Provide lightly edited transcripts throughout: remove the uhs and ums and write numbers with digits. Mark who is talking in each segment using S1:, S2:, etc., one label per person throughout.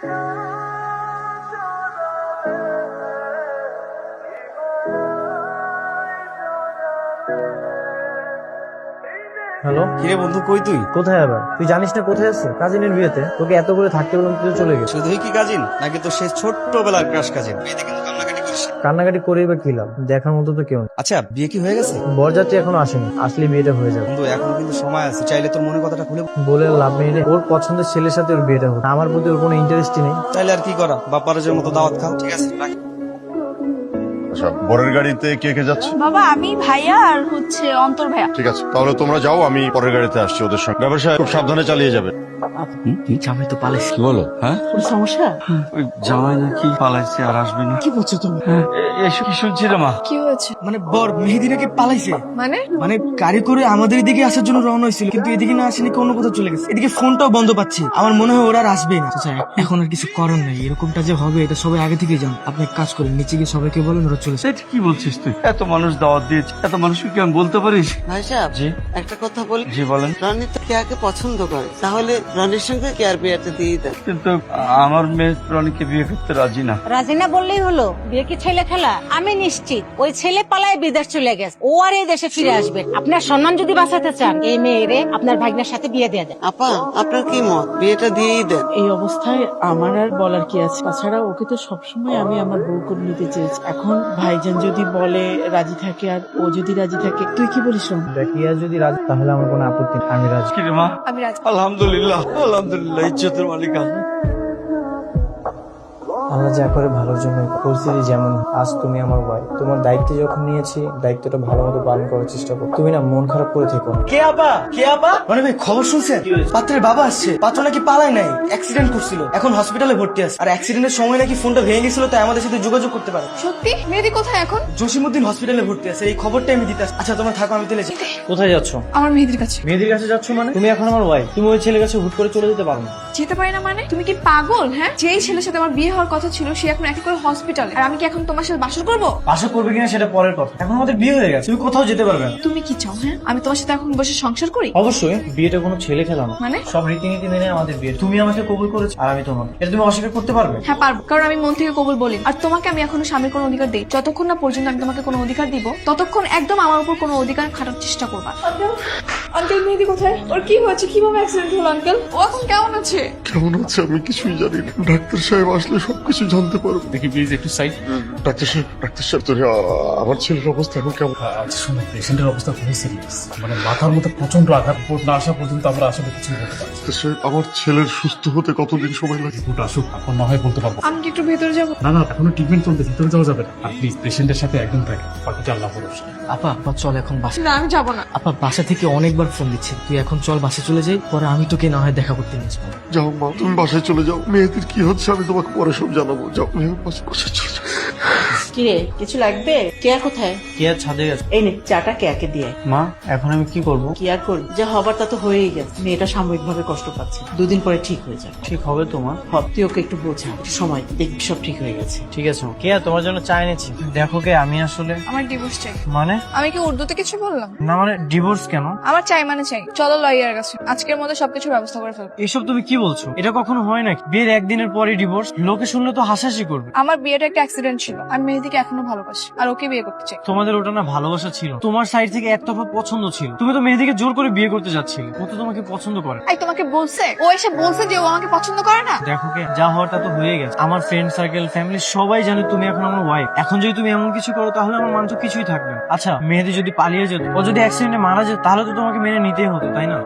S1: Hello,
S2: কিরে বন্ধু, কই তুই?
S1: কোথায় আবার? তুই জানিস না কোথায় আছে? কাজিনের বিয়েতে তোকে এত করে থাকতে বললাম, তুই তো চলে গেছিস।
S2: শুধুই কি কাজিন, নাকি তো সেই ছোট্টবেলার ক্রাশ কাজিন? বিয়েতে কিন্তু কান্নাকাটি করিস।
S1: কান্নাকাটি করেই বা কি লাভ? দেখার মতো তো কেউ নেই।
S2: আচ্ছা, বিয়ে কি হয়ে গেছে?
S1: বরযাত্রী এখনো আসেনি, আসলে বিয়েটা হয়ে যাবে।
S2: বন্ধু, এখনো কিন্তু সময় আছে, চাইলে তোর মনে কথাটা খুলে
S1: বলে আর লাভ নেই রে। ওর পছন্দের ছেলের সাথে ওর বিয়েটা হোক, আমার প্রতি ওর কোনো ইন্টারেস্টই নেই।
S2: চাইলে আর কি করা, বাপ্পারাজের মতো দাওয়াত খাও। ঠিক আছে, রাখ।
S3: আচ্ছা, বরের গাড়িতে কে কে যাচ্ছে?
S4: বাবা, আমি, ভাইয়া আর অন্তর ভাইয়া।
S3: ঠিক আছে, তাহলে তোমরা যাও, আমি পরের গাড়িতে আসছি ওদের সঙ্গে। ব্যবসা খুব সাবধানে চালিয়ে যাবে।
S5: জামাই তো পালাইছে।
S6: কি বলো? হ্যাঁ,
S5: কোনো সমস্যা?
S6: ওই জামাই নাকি পালাইছে আর আসবে না।
S5: কি বলছো তুমি?
S6: এসব কি শুনছি রে মা?
S4: কি হয়েছে?
S2: মানে বর মেহেদি নাকি পালাইছে। মানে গাড়ি করে আমাদের এদিকে আসার জন্য রওনা হয়েছিল, কিন্তু এদিকে না আসেনি, অন্য কোথাও চলে গেছে। এদিকে ফোনটাও বন্ধ পাচ্ছি, আমার মনে হয় ওরা আর আসবেই না। আচ্ছা, এখন আর কিছু করার নেই, এরকমটা যে হবে এটা সবাই আগে থেকেই জান। আপনি এক কাজ করেন, নিচে গিয়ে সবাইকে বলেন ওরা চলে
S6: এটা কি বলছিস তুই? এত মানুষ দাওয়াত দিয়েছে, এত মানুষকে কি আমি বলতে পারিস?
S5: ভাই সাহেব,
S6: জি
S5: একটা কথা বলি।
S6: জি বলেন।
S5: রনি তো কেয়াকে পছন্দ করে, তাহলে রনির সঙ্গে কেয়ার বিয়েটা দিয়ে দেন।
S6: কিন্তু আমার মেয়ে রনিকে বিয়ে করতে রাজি না।
S7: রাজি না বললেই হলো? বিয়ে কি ছেলে খেলা? আমি নিশ্চিত ওই ছেলে পালায় বিদেশ চলে গেছে, ও আর এই দেশে ফিরে আসবে। আপনার সম্মান যদি বাঁচাতে চান, এই মেয়েরে আপনার ভাগ্নের সাথে বিয়ে দিয়ে দেন।
S5: আপা, আপনার কি মত? বিয়েটা দিয়েই দেন।
S8: এই অবস্থায় আমার আর বলার কি আছে? তাছাড়া ওকে তো সবসময় আমি আমার বউ করে নিতে চেয়েছি। এখন ভাইজান যদি বলে রাজি থাকে আর ও যদি রাজি থাকে, তুই কি বলিস?
S1: দেখ, ইয়া যদি রাজি, তাহলে আমার কোনো আপত্তি নেই, আমি রাজি।
S6: কি রে মা?
S4: আমি রাজি।
S6: আলহামদুলিল্লাহ, আলহামদুলিল্লাহ, ইজ্জতের মালিক আল্লাহ।
S1: আল্লাহ যা করে ভালোর জন্য। পরিস্থিতি যেমন, আজ তুমি আমার ভাই, তোমার দায়িত্ব যখন নিয়েছি, দায়িত্বটা ভালো মতো পালন করার চেষ্টা করো। তুমি না মন খারাপ করে থেকো না।
S2: কে আপা? কে আপা? মানে ভাই, খবর শুনছেন? পাত্রের বাবা আসছে। পাত্র নাকি পালায় নাই, অ্যাক্সিডেন্ট করছিল, এখন হসপিটালে ভর্তি আছে। আর অ্যাক্সিডেন্টের সময় নাকি ফোনটা ভেঙে গেছিল, তাই আমাদের সাথে যোগাযোগ করতে পারে।
S4: সত্যি? মেহেদি কোথায় এখন?
S2: জসিমউদ্দিন হসপিটালে ভর্তি আছে, এই খবরটা আমি দিতে আসছি। আচ্ছা, তোমরা থাকো, আমি তেলে যাই।
S1: কোথায় যাচ্ছ?
S4: আমার মেহেদির কাছে।
S1: মেয়েদের কাছে যাচ্ছ মানে? তুমি এখন আমার ওয়াইফ, তুমি ওই ছেলের কাছে হুট করে চলে যেতে পারো না।
S4: যেতে পারি না মানে? তুমি কি পাগল? হ্যাঁ, যেই ছেলের সাথে আমার বিয়ে হওয়ার কথা ছিল সে এখন একে করে হসপিটালে, আর আমি কি এখন তোমার সাথে বাসর করবো?
S1: আশা করবে কিনা সেটা পরের কথা, এখন আমাদের বিয়ে হয়ে গেছে, তুমি কোথাও যেতে পারবে না।
S4: তুমি কি চাও? হ্যাঁ, আমি তোমার সাথে এখন বসে সংসার করি?
S1: অবশ্যই, বিয়েটা কোনো ছেলে খেলা না,
S4: মানে?
S1: সব রীতিনীতি মেনে আমাদের বিয়ে। তুমি আমাকে কবুল করেছো আর আমি তোমাকে, এটা তুমি অস্বীকার করতে পারবে?
S4: হ্যাঁ পারবো, কারণ আমি মন থেকে কবুল বলি। আর তোমাকে আমি এখনো স্বামীর কোনো অধিকার দিই। যতক্ষণ না পর্যন্ত আমি তোমাকে কোনো অধিকার দিব, ততক্ষণ একদম আমার উপর কোনো অধিকার খাটার চেষ্টা করবা। আঙ্কেল, মেহেদি কোথায়? ওর কি হয়েছে? কিভাবে অ্যাক্সিডেন্ট হলো আঙ্কেল? ও এখন কেমন আছে?
S3: কেমন আছে আমি কিছুই জানি না, ডাক্তার সাহেব আসলে সবকিছু জানতে পারবো।
S6: দেখি প্লিজ একটু সাইড।
S3: ডাক্তার সাহেব তোরে আমার ছেলের অবস্থা এখন কেমন?
S9: আচ্ছা শোনো, পেশেন্টের অবস্থা খুবই সিরিয়াস, মানে মাথার মধ্যে প্রচন্ড আঘাত। রিপোর্ট না আসা পর্যন্ত আমরা আসলে কিছুই বলতে পারছি না।
S3: ডাক্তার সাহেব, আমার ছেলের সুস্থ হতে কতদিন সময় লাগে?
S9: রিপোর্ট আসুক, এখন না হয় বলতে পারবো।
S4: আমি কি একটু ভেতরে যাবো?
S9: না না, এখনো ট্রিটমেন্ট চলতে, ভিতরে যাওয়া যাবে না। আর প্লিজ পেশেন্টের সাথে একদম থাকে, বাকিটা আল্লাহ ভরসা।
S1: আপা চল এখন বাসা।
S4: না, আমি যাবো না।
S1: আপা বাসা থেকে অনেকবার ফোন দিচ্ছে, তুই এখন চল বাসা চলে যাই, পরে আমি তোকে না হয় দেখা করতে নিয়ে আসবো।
S3: যাও মা, তুমি বাসায় চলে যাও। মেয়েদের কি হচ্ছে আমি তোমাকে পরে সব জানাবো। যাও মেয়ের বাসায় চলে যাও।
S8: কিরে, কিছু লাগবে? কেয়া কোথায়?
S1: কি আর ছাদে গেছে?
S8: এই নে, চাটা কেয়াকে দিয়ে আয়।
S1: মা, এখন আমি কি করব?
S8: কি আর করবি? যা হবার তা তো হয়েই গেছে। মেয়েটা সাময়িক ভাবে কষ্ট পাচ্ছে, দুদিন পরে ঠিক হয়ে যাবে।
S1: ঠিক হবে তো মা?
S8: তুই ওকে একটু বোঝা, একটু সময় দে, দেখবি সব ঠিক হয়ে গেছে।
S1: ঠিক আছে মা। কে তোমার জন্য চা এনেছি। দেখো কে, আমি আসলে
S4: আমার ডিভোর্স চাই।
S1: মানে
S4: আমি কি উর্দুতে কিছু বললাম?
S1: না মানে ডিভোর্স কেন?
S4: আমার চাই মানে চাই। চলো লয়ার কাছে, আজকের মধ্যে সবকিছু ব্যবস্থা করে ফেলবো।
S1: এসব তুমি কি বলছো? এটা কখনো হয় নাকি? বিয়ের একদিনের পরই ডিভোর্স? লোকে শুনলে তো হাসাহাসি করবে।
S4: আমার বিয়েটা একটা অ্যাক্সিডেন্ট ছিল। আমি মেহেদিকে এখনো ভালোবাসি, আর ওকে বিয়ে করতে চাই।
S1: তোমাদের ওটা না ভালোবাসা ছিল, তোমার সাইড থেকে একতরফা পছন্দ ছিল। তুমি তো মেহেদিকে জোর করে বিয়ে করতে যাচ্ছিলে, ও তো তোমাকে পছন্দ করে।
S4: আই, তোমাকে বলছে? ও এসে বলছে যে ও আমাকে পছন্দ করে না?
S1: দেখো কে, যা হওয়ার তা তো হয়ে গেছে। আমার ফ্রেন্ড সার্কেল, ফ্যামিলি সবাই জানে তুমি এখন আমার ওয়াইফ। এখন যদি তুমি এমন কিছু করো তাহলে আমার মান তো কিছুই থাকবে না। আচ্ছা, মেহেদি যদি পালিয়ে যেত, ও যদি অ্যাক্সিডেন্টে মারা যেত, তাহলে তো তোমাকে মেনে নিতেই হতো, তাই না?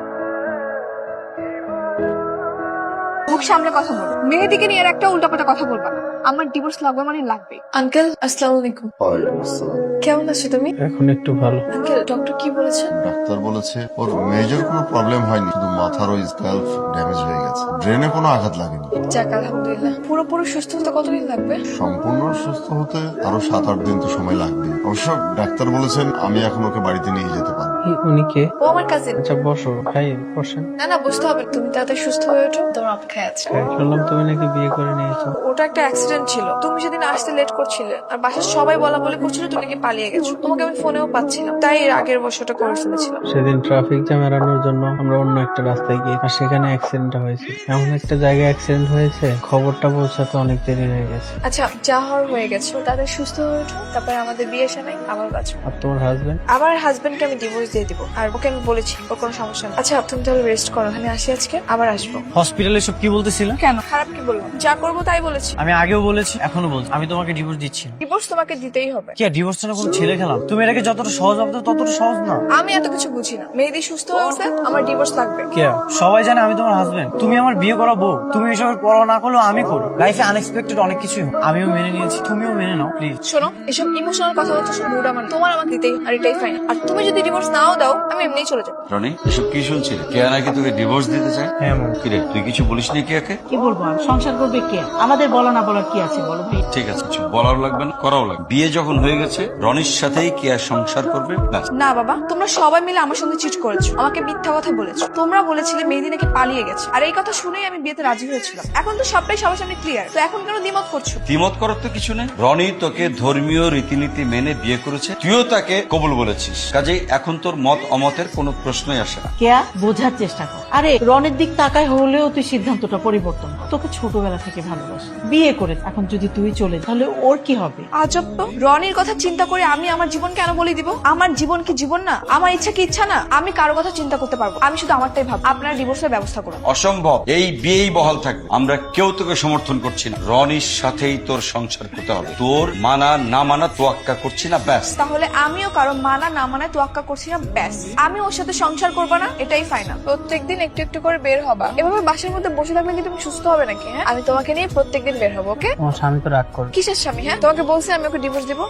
S4: মুখ সামনে কথা বলো। মেহেদিকে নিয়ে আর একটা উল্টাপাল্টা কথা বলবা না। আমার ডিভোর্স লাগবে মানে লাগবে। আঙ্কেল, আসসালামু আলাইকুম। কেমন আছো তুমি?
S1: এখন একটু ভালো।
S4: আঙ্কেল, ডক্টর কি বলেছেন?
S3: ডাক্তার বলেছে ওর মেজর কোনো প্রবলেম হয়নি, শুধু মাথার ওই স্ক্যাল্প ড্যামেজ হয়ে গেছে, ব্রেনে কোনো আঘাত লাগেনি।
S4: যাক, আলহামদুলিল্লাহ। পুরোপুরি সুস্থ হতে কতদিন লাগবে?
S3: সম্পূর্ণ সুস্থ হতে আরো 7-8 দিন তো সময় লাগবে। অবশ্য ডাক্তার বলেছেন আমি এখন ওকে বাড়িতে নিয়ে যেতে পারবো।
S1: উনি কে?
S4: ও আমার কাজিন।
S1: আচ্ছা বসো, খাই বসেন।
S4: না না, বুঝতে হবে না। তুমি তাড়াতাড়ি সুস্থ হয়ে ওঠো, তোমার অপেক্ষায় আছে।
S1: শুনলাম তুমি নাকি বিয়ে করে নিয়েছো।
S4: ওটা একটা অ্যাক্সিডেন্ট ছিল। তুমি সেদিন আসতে লেট করছিলে, আর বাসার সবাই বলা বলে করছিল তুমি নাকি পালিয়ে গেছো। তোমাকে আমি ফোনেও পাচ্ছিলাম, তাই এর আগের বছরটা করে ফেলেছিলাম।
S1: সেদিন ট্রাফিক জ্যাম এড়ানোর জন্য আমরা অন্য একটা রাস্তায় গিয়ে, আর সেখানে অ্যাক্সিডেন্টটা হয়েছে। এমন একটা জায়গায় অ্যাক্সিডেন্ট হয়েছে, খবরটা পৌঁছাতে অনেক দেরি হয়ে গেছে।
S4: আচ্ছা, যা হওয়ার হয়ে গেছে, তাদের সুস্থ হয়ে ওঠো, তারপরে আমাদের বিয়ে সানাই আবার বাঁচবো।
S1: আর তোমার হাজবেন্ড?
S4: আমার হাজবেন্ডকে আমি ডিভোর্স দিয়ে দিব, আর ওকে আমি বলেছি ওর কোনো সমস্যা নেই। আচ্ছা, তুমি তাহলে রেস্ট করো, আমি আসি আজকে, আবার আসবো।
S1: হসপিটালে সব কি বলতেছিল?
S4: কেন খারাপ কি বললাম? যা করবো তাই বলেছি।
S1: আমি আগেও বলেছি, এখনো বলছি, আমি তোমাকে ডিভোর্স দিচ্ছি না।
S4: ডিভোর্স তোমাকে দিতেই হবে।
S1: কি ডিভোর্স না কোনো ছেলে খেলাম? তুমি এটাকে যতটা সহজ ভাবতো ততটা সহজ না।
S4: আমি এত কিছু বুঝি না। মেহেদি সুস্থ হয়ে উঠলে আমার ডিভোর্স লাগবে।
S1: কে? সবাই জানে আমি তোমার হাজবেন্ড, তুমি আমার বিয়ে করা বউ। তুমি এসবের পরোয়া না করলেও আমি করি। লাইফে আনএক্সপেক্টেড অনেক কিছুই হয়, আমিও মেনে নিয়েছি, তুমিও মেনে নাও প্লিজ।
S4: শোনো, এসব ইমোশনাল কথা হচ্ছে সব মুড আমার, তোমার আমার দিতেই, আর এটাই ফাইন। আর তুমি যদি ডিভোর্স নাও দাও, আমি এমনিই চলে যাবো।
S6: রনি, এসব কি শুনছিস? কেয়া নাকি তোকে ডিভোর্স দিতে চায়?
S1: হ্যাঁ মম।
S6: কিরে, তুই কিছু বলিস নি কেয়াকে?
S8: কি বলবো আর, সংসার করবে কে? আমাদের বলা না বলার কি আছে বলো ভাই?
S6: ঠিক আছে, কিছু বলার লাগবে না, করাও লাগবে। বিয়ে যখন হয়ে গেছে, রনির সাথেই কেয়া সংসার করবে। ব্যাস।
S4: না বাবা, তোমরা সবাই মিলে আমার সঙ্গে চিট করেছো, আমাকে মিথ্যা কথা বলেছো। তোমরা বলেছিলে মেহেদি নাকি পালিয়ে গেছে, আর এই কথা শুনেই আমি বিয়েতে রাজি হয়েছিলাম। এখন তো সবটাই সবার সামনে ক্লিয়ার, তো এখন কেন দ্বিমত করছো?
S6: দ্বিমত করার তো কিছু নেই। রনি তোকে ধর্মীয় রীতিনীতি মেনে বিয়ে করেছে, তুইও তাকে কবুল বলেছিস। কাজেই এখন তোর মত অমতের কোনো প্রশ্নই আসে না।
S8: কেয়া, বোঝার চেষ্টা কর। আরে রনের দিক তাকায় হলেও তুই সিদ্ধান্তটা পরিবর্তন কর। তোকে ছোটবেলা থেকে ভালোবাসে, বিয়ে করে, এখন যদি তুই চলে যাস, তাহলে ওর কি হবে?
S4: আজব তো, রনির কথা চিন্তা করে আমি আমার জীবন কেন বলে দিব? আমার জীবন কি জীবন না? আমার ইচ্ছা কি ইচ্ছা না? আমি কারো কথা চিন্তা করতে পারবো, আমি শুধু আমারটাই ভাব। আপনারা ডিভোর্সের ব্যবস্থা করুন।
S6: অসম্ভব, এই বিয়েই বহাল থাকবে। আমরা কেউ তোকে সমর্থন করছি না। রনির সাথেই তোর সংসার করতে হবে। তোর মানা না মানা তোয়াক্কা করছি না, ব্যাস।
S4: তাহলে আমিও কারো মানা না মানায় তোয়াক্কা করছি না, ব্যাস। আমি ওর সাথে সংসার করবো না, এটাই ফাইনাল। প্রত্যেকদিন একটু একটু করে বের হবা। এভাবে বাসার মধ্যে বসে থাকলে কি তুমি সুস্থ হবে নাকি? হ্যাঁ, আমি তোমাকে নিয়ে প্রত্যেকদিন বের হবো, ওকে?
S1: আমার স্বামী তো রাগ করে।
S4: কিসের স্বামী? হ্যাঁ, তোমাকে বলছি আমি ওকে ডিভোর্স দিব।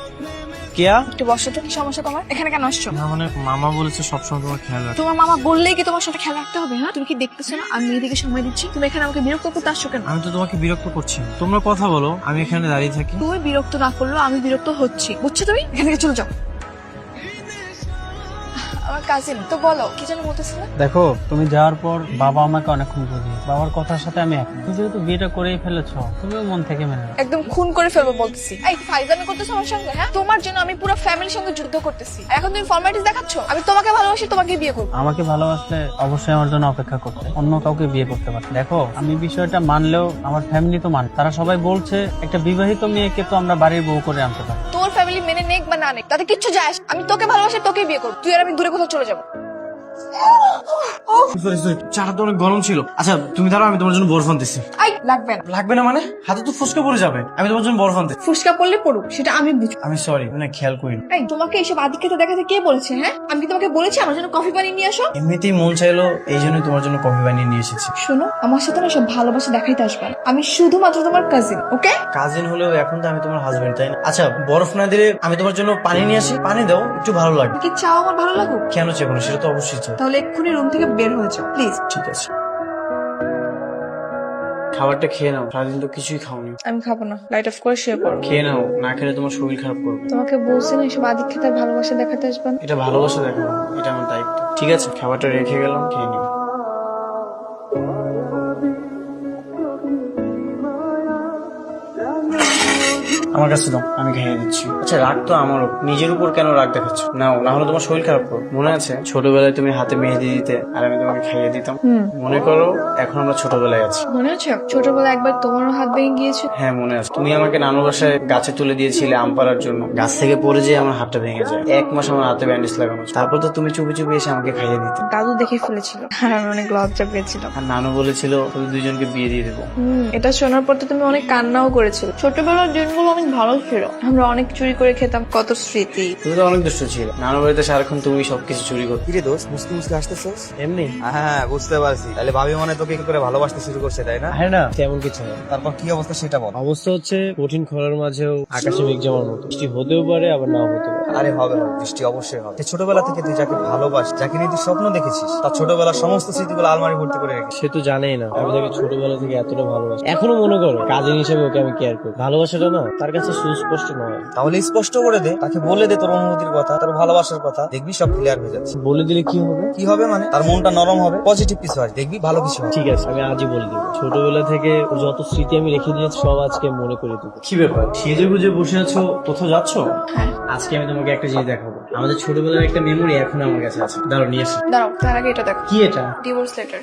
S1: কেয়া?
S4: একটু বসো তো, কি সমস্যা তোমার? এখানে কেন আসছো?
S1: না মানে মামা বলেছে সবসময় তোমার খেয়াল রাখ।
S4: তোমার মামা বললেই কি তোমার সাথে খেয়াল রাখতে হবে? হ্যাঁ, তুমি কি দেখতেছো না আমি মেয়েদিকে সময় দিচ্ছি? তুমি এখানে আমাকে বিরক্ত করতে আসছো কেন?
S1: আমি তো তোমাকে বিরক্ত করছি না। তোমরা কথা বলো, আমি এখানে দাঁড়িয়ে থাকি।
S4: তুমি বিরক্ত না করলেও আমি বিরক্ত হচ্ছি, বুঝছো? তুমি এখান থেকে চলে যাও। আমার কাজিন তো, বলো কি যেন বলতেছিলে?
S1: দেখো, তুমি যাওয়ার পর বাবা আমাকে অনেকক্ষণ বুঝিয়ে, বাবার কথার সাথে আমি একমত। তুমি যেহেতু বিয়েটা করেই ফেলেছো, তুমিও মন থেকে মেনে নাও।
S4: একদম খুন করে ফেলবো বলতেছি। এই ফাইজামি করতেছো আমার সঙ্গে? হ্যাঁ, তোমার জন্য আমি পুরো ফ্যামিলির সঙ্গে যুদ্ধ করতেছি, আর এখন তুমি ফর্মালিটিস দেখাচ্ছ? আমি তোমাকে ভালোবাসি, তোমাকে বিয়ে করবো।
S1: আমাকে ভালোবাসলে অবশ্যই আমার জন্য অপেক্ষা করতে, অন্য কাউকে বিয়ে করতে পারতে। দেখো, আমি বিষয়টা মানলেও আমার ফ্যামিলি তো মানে, তারা সবাই বলছে একটা বিবাহিত মেয়েকে তো আমরা বাড়ির বউ করে আনতে পারি।
S4: তোর ফ্যামিলি মেনে নেক বা না নেক তাতে কিচ্ছু যায় আসে না। আমি তোকে ভালোবাসি, তোকে বিয়ে করবো। তুই আর আমি দূরে কোথাও চলে যাবো।
S1: চাটা তো অনেক গরম ছিল। আচ্ছা তুমি দাঁড়াও, আমি তোমার জন্য বরফ আনতেছি।
S4: আই, লাগবে না।
S1: লাগবে না মানে? হাতে তো ফুসকা পড়ে যাবে। আমি তোমার জন্য বরফ আনতেছি।
S4: ফুসকা পড়লে পড়ুক, সেটা আমি বুঝবো।
S1: আমি সরি, মানে খেয়াল করিনি।
S4: এই, তোমাকে এইসব আদিক্ষেতা দেখাতে কে বলেছে? হ্যাঁ, আমি কি তোমাকে বলেছি আমার জন্য কফি বানিয়ে নিয়ে আসো?
S1: এমনিতেই মন চাইলো, এই জন্য তোমার জন্য কফি বানিয়ে নিয়ে এসেছি।
S4: শোনো, আমার সাথে না সব ভালোবাসা দেখাইতে আসবে না। আমি শুধুমাত্র তোমার কাজিন, ওকে?
S1: কাজিন হলেও এখন তো আমি তোমার হাজবেন্ড, তাই না? আচ্ছা বরফ না দিলে আমি তোমার জন্য পানি নিয়ে আসি, পানি দাও, একটু ভালো লাগবে।
S4: কি চাও আমার ভালো লাগুক?
S1: কেন চাইবো না, সেটা তো অবশ্যই চাই।
S4: তাহলে এক্ষুনি রুম থেকে বের হয়ে যাও প্লিজ।
S1: ঠিক আছে, খাবারটা খেয়ে নাও, সারাদিন তো কিছুই খাওনি।
S4: আমি খাবো না, লাইট অফ করে শুয়ে পড়ো।
S1: খেয়ে নাও, না খেলে তোমার শরীর খারাপ করবে।
S4: তোমাকে বলছি না এসব আদিক্ষেতার ভালোবাসা দেখাতে আসবে না।
S1: এটা ভালোবাসা দেখাবো, এটা আমার দায়িত্ব। ঠিক আছে, খাবারটা রেখে গেলাম, খেয়ে নিও। আমার কাছে দাও, আমি খাইয়ে দিচ্ছি। আচ্ছা রাগ তো আমারও, নিজের উপর কেন রাগ দেখাচ্ছ? নাও, না হলে তোমার শরীর খারাপ করো। মনে আছে ছোটবেলায় তুমি হাতে মেহেদি দিতে আর আমি তোমাকে খাইয়ে দিতাম? মনে করো এখন আমরা ছোটবেলায় আছি।
S4: মনে আছে ছোটবেলায় একবার তোমারও হাত ভেঙে গিয়েছিল?
S1: হ্যাঁ মনে আছে, তুমি আমাকে নানু বাসায় গাছে তুলে দিয়েছিলে আম পাড়ার জন্য। গাছ থেকে পড়ে যেয়ে আমার হাতটা ভেঙে যায়। 1 মাস আমার হাতে ব্যান্ডেজ লাগানো ছিল। তারপর তো তুমি চুপি চুপি এসে আমাকে খাইয়ে দিতে।
S4: দাদু দেখে ফেলেছিল আর আমি অনেক লজ্জা পেয়েছিলাম।
S1: আর নানু বলেছিল তুমি দুজনকে বিয়ে দিয়ে দেবো।
S4: এটা শোনার পর তো তুমি অনেক কান্নাও করেছিল। ছোটবেলার দিনগুলো অনেক ভালো ছিল, আমরা অনেক চুরি করে খেতাম, কত স্মৃতি।
S1: তুমি তো অনেক দুষ্ট ছিল, নানু বাড়িতে সারাক্ষণ তুমি সবকিছু চুরি করতে।
S2: কিরে দোস্ত, মুসকি মুসকি আসতেছস?
S1: এমনি?
S2: হ্যাঁ বুঝতে পারছি, তাহলে ভাবি মনে তোকে একটু করে ভালোবাসতে শুরু করছে, তাই না?
S1: হ্যাঁ না, তেমন কিছু না।
S2: তারপর কি অবস্থা সেটা বল।
S1: অবস্থা হচ্ছে কঠিন খরার মাঝেও আকাশে মেঘ জমার মতো, বৃষ্টি হতেও পারে আবার নাও হতে পারে।
S2: আরে হবে হবে, বৃষ্টি অবশ্যই হবে। ছোটবেলা থেকে তুই যাকে ভালোবাস, যাকে নিয়ে তুই স্বপ্ন দেখেছিস, তার ছোটবেলার সমস্ত স্মৃতিগুলো আলমারি ভর্তি করে রেখেছিস।
S1: সে তো জানেই না আমি তাকে ছোটবেলা থেকে এতটা ভালোবাসি। এখনো মনে করো কাজিন হিসেবে ওকে আমি কেয়ার করি। ভালোবাসাটা না তার কাছে সুস্পষ্ট নয়।
S2: তাহলে স্পষ্ট করে দে, তাকে বলে দে তোর অনুভূতির কথা, তোর ভালোবাসার কথা, দেখবি সব ক্লিয়ার হয়ে যাচ্ছে।
S1: বলে দিলে কি হবে?
S2: কি হবে মানে, তার মনটা নরম হবে, পজিটিভ কিছু আসবে, দেখবি ভালো কিছু হবে।
S1: ঠিক আছে, আমি আজই বলে দিব। ছোটবেলা থেকে ওর যত স্মৃতি আমি রেখে দিয়েছি সব আজকে মনে করে দেবো। কি ব্যাপার, সেজে গুজে বসে আছো, কোথাও যাচ্ছ? আজকে আমি তোমাকে একটা জিনিস দেখাবো। আমাদের ছোটবেলার একটা মেমোরি এখন আমার কাছে আছে। দাঁড়াও নিয়ে আসি।
S4: দাঁড়াও, তার আগে এটা দেখো।
S1: কি এটা?
S4: Divorce letter.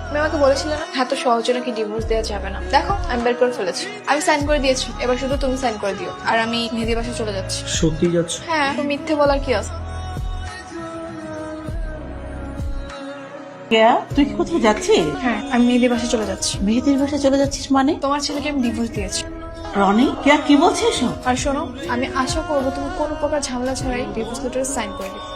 S4: আমি আমাকে বলেছিলে না এত সহজে নাকি ডিভোর্স দেওয়া যাবে না। দেখো আমি বের করে ফেলেছি, আমি সাইন করে দিয়েছি, এবার শুধু তুমি সাইন করে দিও। আর আমি মেহেদি বাসায় চলে যাচ্ছি।
S1: সত্যি যাচ্ছ?
S4: হ্যাঁ, তো মিথ্যে বলার কি আছে?
S8: কেয়া, তুই কি কোথাও যাচ্ছিস?
S4: হ্যাঁ, আমি মেহেদি বাসায় চলে যাচ্ছি।
S8: মেয়েদের বাসায় চলে যাচ্ছিস মানে?
S4: তোমার ছেলেকে আমি ডিভোর্স দিয়েছি।
S8: রনি, কেয়া কি বলছিস এসব?
S4: আর শোনো, আমি আশা করবো তুমি কোনো প্রকার ঝামেলা ছাড়াই ডিভোর্স লেটার সাইন করে দিবে।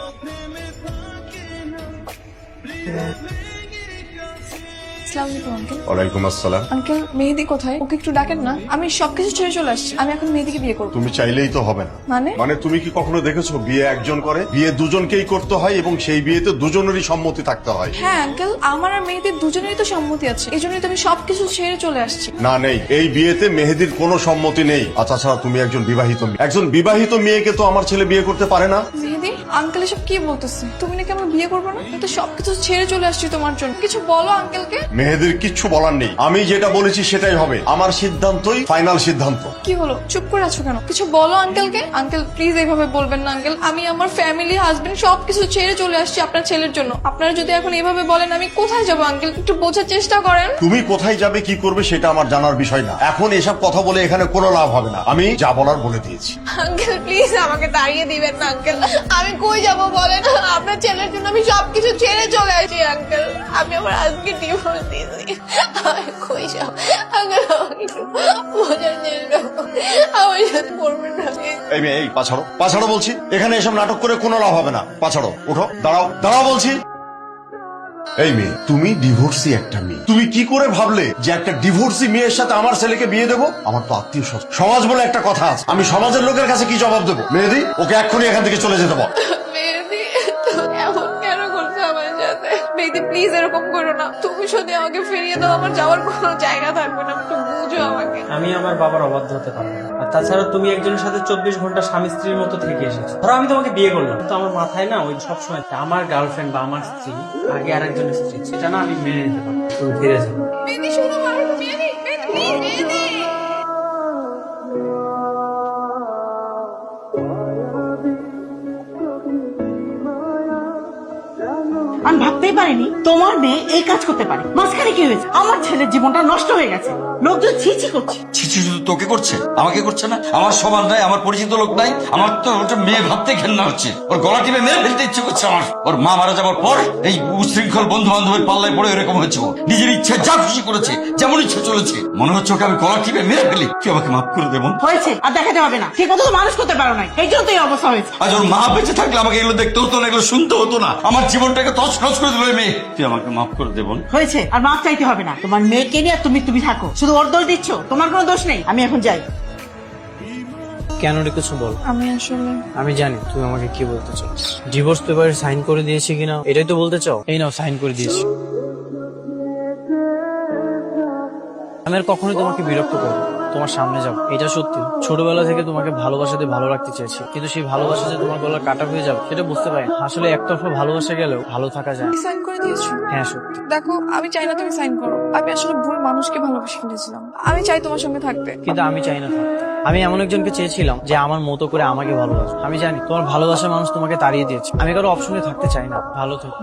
S4: আসসালামু আলাইকুম আঙ্কেল।
S3: ওয়ালাইকুম আসসালাম।
S4: আঙ্কেল, মেহেদি কোথায়? ওকে একটু ডাকেন না। আমি সবকিছু ছেড়ে চলে আসছি, আমি এখন মেহেদিকে বিয়ে করবো।
S3: তুমি চাইলেই তো হবে না।
S4: মানে
S3: তুমি কি কখনো দেখেছো বিয়ে একজন করে? বিয়ে দুজনকেই করতে হয় এবং সেই বিয়েতে দুজনেরই সম্মতি থাকতে হয়।
S4: হ্যাঁ আঙ্কেল, আমার আর মেহেদির দুজনেরই তো সম্মতি আছে, এই জন্যই তো আমি সবকিছু ছেড়ে চলে আসছি।
S3: না নেই, এই বিয়েতে মেহেদির কোনো সম্মতি নেই। তাছাড়া তুমি একজন বিবাহিত মেয়ে, একজন বিবাহিত মেয়েকে তো আমার ছেলে বিয়ে করতে পারে না।
S4: মেহেদি, আঙ্কেল এসব কি বলতেছে? তুমি নাকি আমার বিয়ে করবে না? আমি তো সবকিছু ছেড়ে চলে আসছি তোমার জন্য। কিছু বলো আঙ্কেলকে।
S3: মেহেদির কিচ্ছু বলার নেই, আমি যেটা বলেছি সেটাই হবে। আমার সিদ্ধান্তই ফাইনাল সিদ্ধান্ত।
S4: কি হলো, চুপ করে আছো কেন? কিছু বলো আঙ্কেলকে। আঙ্কেল প্লিজ এইভাবে বলবেন না আঙ্কেল। আমি আমার ফ্যামিলি, হাজবেন্ড সবকিছু ছেড়ে চলে আসছি আপনার ছেলের জন্য। আপনারা যদি এখন এইভাবে বলেন আমি কোথায় যাবো আঙ্কেল? একটু বোঝার চেষ্টা করেন।
S3: তুমি কোথায় যাবে কি করবে সেটা আমার জানার বিষয় না। এখন এসব কথা বলে এখানে কোনো লাভ হবে না। আমি যা বলার বলে দিয়েছি।
S4: আঙ্কেল প্লিজ আমাকে তাড়িয়ে দিবেন না আঙ্কেল। আমি কই যাব বলেন? আপনার ছেলের জন্য আমি সবকিছু ছেড়ে চলে আসছি আঙ্কেল। আমি আমার আজকে ডিভোর্স দিয়েছি। আমি কই যাব আঙ্কেল? আমাকে একটু বোঝার চেষ্টা করুন। আমার সাথে করবেন না।
S3: এই মেয়ে, এই পাছাড়ো, পাছাড়ো বলছি। এখানে এসব নাটক করে কোনো লাভ হবে না। পাছাড়ো, উঠো, দাঁড়াও, দাঁড়াও বলছি। এই মেয়ে, তুমি ডিভোর্সি একটা মেয়ে, তুমি কি করে ভাবলে যে একটা ডিভোর্সি মেয়ের সাথে আমার ছেলেকে বিয়ে দেবো? আমার তো আত্মীয় স্বজন, সমাজ বলে একটা কথা আছে। আমি সমাজের লোকের কাছে কি জবাব দেবো? মেহেদি, ওকে এক্ষুনি এখান থেকে চলে যেতে বল।
S4: মেহেদি, তুমি এমন কেন করছো আমার সাথে? মেহেদি প্লিজ এরকম করো না। তুমি যদি আমাকে ফিরিয়ে দাও আমার যাওয়ার কোনো জায়গা থাকবে না। একটু বুঝো আমাকে।
S1: আমি আমার বাবার অবাধ্য হতে পারবো না। আর তাছাড়া তুমি একজনের সাথে 24 ঘন্টা স্বামী স্ত্রীর মতো থেকে এসেছো। ধরো আমি তোমাকে বিয়ে করলাম, কিন্তু আমার মাথায় না ওই সবসময় আমার গার্লফ্রেন্ড বা আমার স্ত্রী আগে আরেকজনের স্ত্রী, সেটা না আমি মেনে নিতে পারবো। তুমি ফিরে যাও।
S4: মেহেদি শুনো, মেহেদি প্লিজ, মেহেদি।
S8: আমি ভাবতেই পারিনি তোমার মেয়ে এই কাজ করতে পারে। মাঝখানে কি হয়েছে? আমার ছেলের জীবনটা নষ্ট হয়ে গেছে, লোকজন ছিছি করছে।
S6: ছিছি শুধু তোকে করছে, আমাকে করছে না? আমার সমান নাই, আমার পরিচিত লোক নাই? আমার তো ওটা মেয়ে ভাবতে ঘেন্না হচ্ছে। ওর গলা টিপে মেরে ফেলতে ইচ্ছে করছে আমার। ওর মা মারা যাওয়ার পর এই উশৃঙ্খল বন্ধু বান্ধবের পাল্লায় পড়ে এরকম হয়েছে। ও নিজের ইচ্ছে যা খুশি করেছে, যেমন ইচ্ছে চলেছে। মনে হচ্ছে ওকে আমি গলা টিপে মেরে ফেলি। তুই আমাকে মাফ করে দেবো।
S8: হয়েছে, আর দেখাতে হবে না। ঠিক মতো তো মানুষ করতে পারো নাই, এই জন্য তো এই অবস্থা হয়েছে।
S6: আজ ওর মা বেঁচে থাকলে আমাকে এগুলো দেখতে হতো না, এগুলো শুনতে হতো না। আমার জীবনটাকে তছনছ করে দিল এই মেয়ে। তুই আমাকে মাফ করে দেবো।
S8: হয়েছে, আর মাপ চাইতে হবে না। তোমার মেয়েকে নিয়ে তুমি থাকো, শুধু ওর দোষ দিচ্ছ, তোমার কোনো দোষ নেই। আমি এখন যাই।
S1: কেন রেখেছো বল?
S4: আমি আসলে
S1: আমি জানি তুমি আমাকে কি বলতে চাও। ডিভোর্স পেপারে সাইন করে দিয়েছি কিনা এটাই তো বলতে চাও। এই নাও, সাইন করে দিয়েছি। আমি আর কখনোই তোমাকে বিরক্ত করবো না। তোমার সামনে যাও, এটা সত্যি। ছোটবেলা থেকে তোমাকে ভালোবাসাতে ভালো রাখতে চেয়েছি, কিন্তু সেই ভালোবাসা যে তোমার গলা কাটা হয়ে যাবে সেটা বুঝতে পারি। আসলে একতরফা ভালোবাসা গেলেও ভালো থাকা যায়।
S4: সাইন করে দিয়েছো?
S1: হ্যাঁ সত্যি।
S4: দেখো, আমি চাই না তুমি সাইন করো। আমি আসলে ভুল মানুষকে ভালোবেসে ফেলেছিলাম। আমি চাই তোমার সঙ্গে থাকতে।
S1: কিন্তু আমি চাই না থাকতে। আমি এমন একজনকে চেয়েছিলাম যে আমার মতো করে আমাকে ভালোবাসে। আমি জানি তোমার ভালোবাসার মানুষ তোমাকে তাড়িয়ে দিয়েছে। আমি কারো অপশনে থাকতে চাই না। ভালো থেকো।